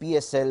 PSL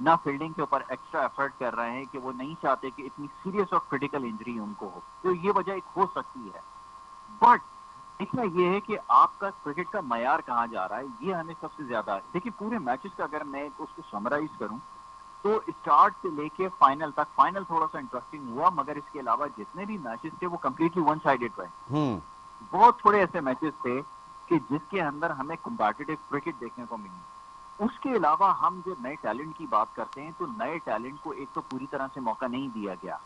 نہ fielding کے اوپر ایکسٹرا ایفرٹ کر رہے ہیں کہ وہ نہیں چاہتے کہ اتنی سیریس اور کریٹیکل انجری ان کو ہو. تو یہ وجہ ایک ہو سکتی ہے. بٹ دیکھنا یہ ہے کہ آپ کا کرکٹ کا معیار کہاں جا رہا ہے, یہ ہمیں سب سے زیادہ دیکھیے پورے میچز کا اگر میں اس کو سمرائز کروں تو اسٹارٹ سے لے کے فائنل تک, فائنل تھوڑا سا انٹرسٹنگ ہوا مگر اس کے علاوہ جتنے بھی میچز تھے وہ کمپلیٹلی ون سائیڈڈ رہے. بہت تھوڑے ایسے میچز تھے کہ جس کے اندر ہمیں کمپیٹیٹو کرکٹ دیکھنے کو ملی. اس کے علاوہ ہم جو نئے ٹیلنٹ کی بات کرتے ہیں تو نئے ٹیلنٹ کو ایک تو پوری طرح سے موقع نہیں دیا گیا,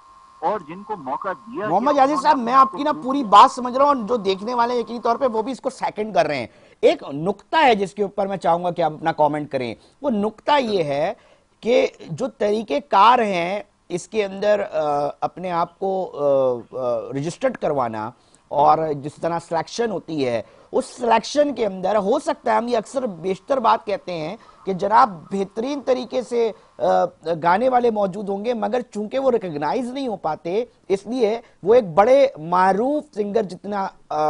اور جن کو موقع دیا گیا محمد یاسر صاحب, میں آپ کی نا پوری بات سمجھ رہا ہوں, جو دیکھنے والے یقینی طور پہ وہ بھی اس کو سیکنڈ کر رہے ہیں. ایک نقطہ ہے جس کے اوپر میں چاہوں گا کہ آپ اپنا کامنٹ کریں. وہ نقطہ یہ ہے کہ جو طریقہ کار ہیں اس کے اندر اپنے آپ کو رجسٹرڈ کروانا اور جس طرح سلیکشن ہوتی ہے, اس سلیکشن کے اندر ہو سکتا ہے, ہم یہ اکثر بیشتر بات کہتے ہیں کہ جناب بہترین طریقے سے گانے والے موجود ہوں گے مگر چونکہ وہ ریکگنائز نہیں ہو پاتے اس لیے وہ ایک بڑے معروف سنگر جتنا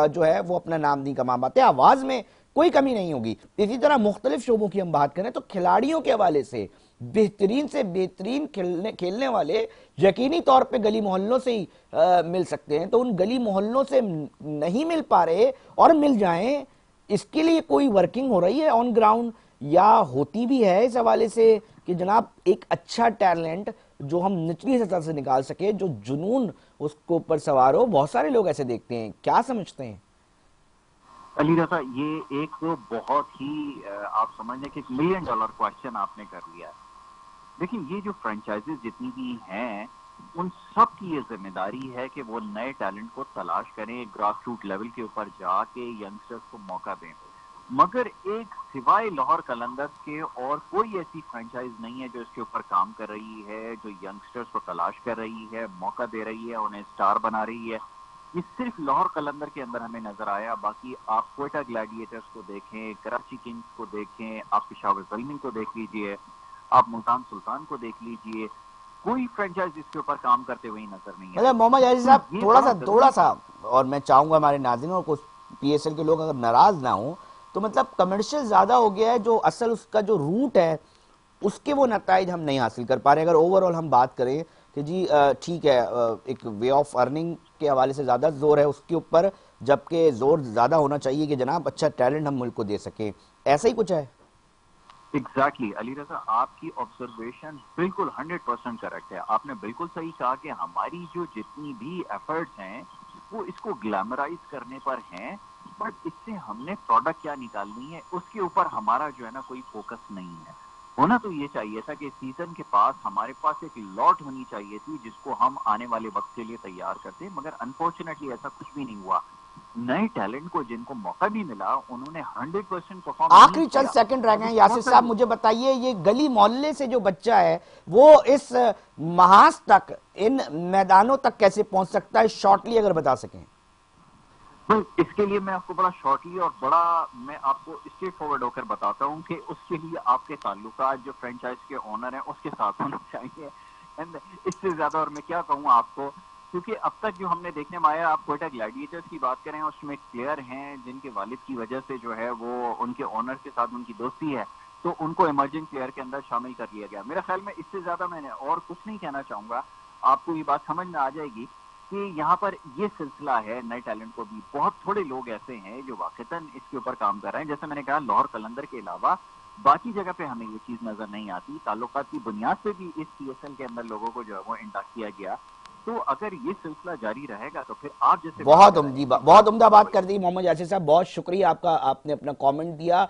جو ہے وہ اپنا نام نہیں کما پاتے. آواز میں کوئی کمی نہیں ہوگی. اسی طرح مختلف شعبوں کی ہم بات کریں تو کھلاڑیوں کے حوالے سے بہترین سے بہترین کھیلنے والے یقینی طور پہ گلی محلوں سے ہی مل سکتے ہیں. تو ان گلی محلوں سے نہیں مل پا رہے اور مل جائیں, اس کے لیے کوئی ورکنگ ہو رہی ہے آن گراؤنڈ یا ہوتی بھی ہے اس حوالے سے کہ جناب ایک اچھا ٹیلنٹ جو ہم نچلی سطح سے نکال سکے, جو جنون اس کو اوپر سوار ہو؟ بہت سارے لوگ ایسے دیکھتے ہیں, کیا سمجھتے ہیں؟ علی رضا, یہ ایک بہت ہی آپ سمجھیں کہ $1 ملین کوشچن آپ نے کر لیا. دیکھیں یہ جو فرینچائزز جتنی بھی ہیں ان سب کی یہ ذمہ داری ہے کہ وہ نئے ٹیلنٹ کو تلاش کریں, گراس روٹ لیول کے اوپر جا کے ینگسٹرز کو موقع دیں. مگر ایک سوائے لاہور قلندرز کے اور کوئی ایسی فرینچائز نہیں ہے جو اس کے اوپر کام کر رہی ہے, جو ینگسٹرز کو تلاش کر رہی ہے, موقع دے رہی ہے, انہیں سٹار بنا رہی ہے. یہ صرف لاہور قلندر کے اندر ہمیں نظر آیا. باقی آپ کوئٹہ گلیڈیٹرز کو دیکھیں, کراچی کنگز کو دیکھیں, آپ پشاور زلمی کو دیکھ لیجئے, آپ ملتان سلطان کو دیکھ لیجئے, کوئی فرینچائز اس کے اوپر کام کرتے ہوئے نظر نہیں آئی. محمد یاسر تو صاحب یہ تھوڑا بڑا سا ضروری اور میں چاہوں گا ہمارے ناظرین اور کچھ پی ایس ایل کے لوگ اگر ناراض نہ ہوں تو مطلب کمرشل زیادہ ہو گیا ہے, جو اصل اس کا جو روٹ ہے اس کے وہ نتائج ہم نہیں حاصل کر پا رہے. اگر اوورآل ہم بات کریں کہ جی ٹھیک ہے, ایک وے آف ارننگ کے حوالے سے زیادہ زور ہے اس کے اوپر, جبکہ زور زیادہ ہونا چاہیے کہ جناب اچھا ٹیلنٹ ہم ملک کو دے سکیں. ایسا ہی کچھ ہے؟ ایگزیکٹلی علی رضا, آپ کی آبزرویشن بالکل 100% کریکٹ ہے. آپ نے بالکل صحیح کہا کہ ہماری جو جتنی بھی ایفرٹس ہیں وہ اس کو گلیمرائز کرنے پر ہیں, بٹ اس سے ہم نے پروڈکٹ کیا نکالنی ہے اس کے اوپر ہمارا جو ہے نا کوئی فوکس نہیں ہے. ہونا تو یہ چاہیے تھا کہ سیزن کے پاس ہمارے پاس ایک لاٹ ہونی چاہیے تھی جس کو ہم آنے والے وقت کے لیے تیار کرتے, مگر انفارچونیٹلی ایسا کچھ بھی نہیں ہوا. نئے ٹیلنٹ کو جن کو موقع بھی ملا انہوں نے 100% پرفارم نہیں آخری چند کیا. سیکنڈ رہ گئے ہیں, ابھی یاسر بہت صاحب سارے مجھے بتائیے یہ گلی محلے سے جو بچہ ہے وہ اس محاذ تک, ان میدانوں تک کیسے پہنچ سکتا ہے؟ شارٹلی اگر بتا سکیں. اس کے لیے میں آپ کو بڑا شارٹلی اور بڑا میں آپ کو اسٹریٹ فارورڈ ہو کر بتاتا ہوں کہ اس کے لیے آپ کے تعلقات جو فرینچائز کے اونر ہیں اس کے ساتھ ہونا چاہیے. اس سے زیادہ اور میں کیا کہوں آپ کو, کیونکہ اب تک جو ہم نے دیکھنے میں آیا, آپ کوئٹہ گلیڈیٹرز کی بات کریں اس میں پلیئر ہیں جن کے والد کی وجہ سے جو ہے وہ ان کے اونر کے ساتھ ان کی دوستی ہے, تو ان کو ایمرجنگ پلیئر کے اندر شامل کر لیا گیا. میرا خیال میں اس سے زیادہ میں نے اور کچھ نہیں کہنا چاہوں گا. آپ کو یہ بات سمجھ میں آ جائے گی کہ یہاں پر یہ سلسلہ ہے نئے ٹیلنٹ کو بھی بہت تھوڑے لوگ ایسے ہیں جو واقعتاً اس کے اوپر کام کر رہے ہیں. جیسے میں نے کہا لاہور قلندر کے علاوہ باقی جگہ پہ ہمیں یہ چیز نظر نہیں آتی. تعلقات کی بنیاد پہ بھی اس پی ایس ایل کے اندر لوگوں کو جو ہے وہ انٹیکٹ کیا گیا. تو اگر یہ سلسلہ جاری رہے گا تو پھر آپ جیسے بات بہت کر رہے عمدی ہیں کہ بہت عمدہ بات لیول کر دی محمد یاسر صاحب, بہت شکریہ آپ کا, آپ نے اپنا کامنٹ دیا.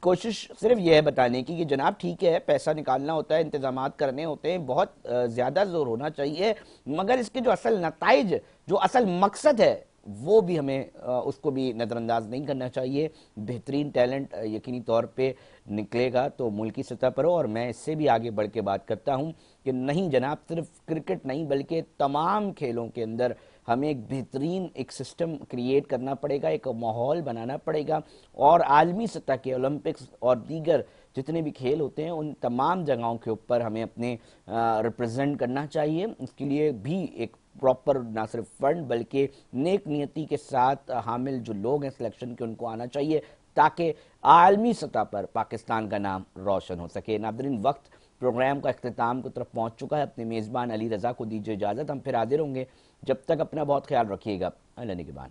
کوشش صرف یہ ہے بتانے کی کہ جناب ٹھیک ہے پیسہ نکالنا ہوتا ہے, انتظامات کرنے ہوتے ہیں, بہت زیادہ زور ہونا چاہیے, مگر اس کے جو اصل نتائج, جو اصل مقصد ہے وہ بھی ہمیں اس کو بھی نظر انداز نہیں کرنا چاہیے. بہترین ٹیلنٹ یقینی طور پہ نکلے گا تو ملکی سطح پر ہو, اور میں اس سے بھی آگے بڑھ کے بات کرتا ہوں کہ نہیں جناب صرف کرکٹ نہیں بلکہ تمام کھیلوں کے اندر ہمیں ایک بہترین ایک سسٹم کریٹ کرنا پڑے گا, ایک ماحول بنانا پڑے گا, اور عالمی سطح کے اولمپکس اور دیگر جتنے بھی کھیل ہوتے ہیں ان تمام جگہوں کے اوپر ہمیں اپنے ریپرزینٹ کرنا چاہیے. اس کے لیے بھی ایک پراپر نہ صرف فنڈ بلکہ نیک نیتی کے ساتھ حامل جو لوگ ہیں سلیکشن کے ان کو آنا چاہیے, تاکہ عالمی سطح پر پاکستان کا نام روشن ہو سکے۔ ناظرین، وقت پروگرام کا اختتام کی طرف پہنچ چکا ہے۔ اپنے میزبان علی رضا کو دیجیے اجازت، ہم پھر حاضر ہوں گے۔ جب تک اپنا بہت خیال رکھیے گا۔ اللہ نگہبان۔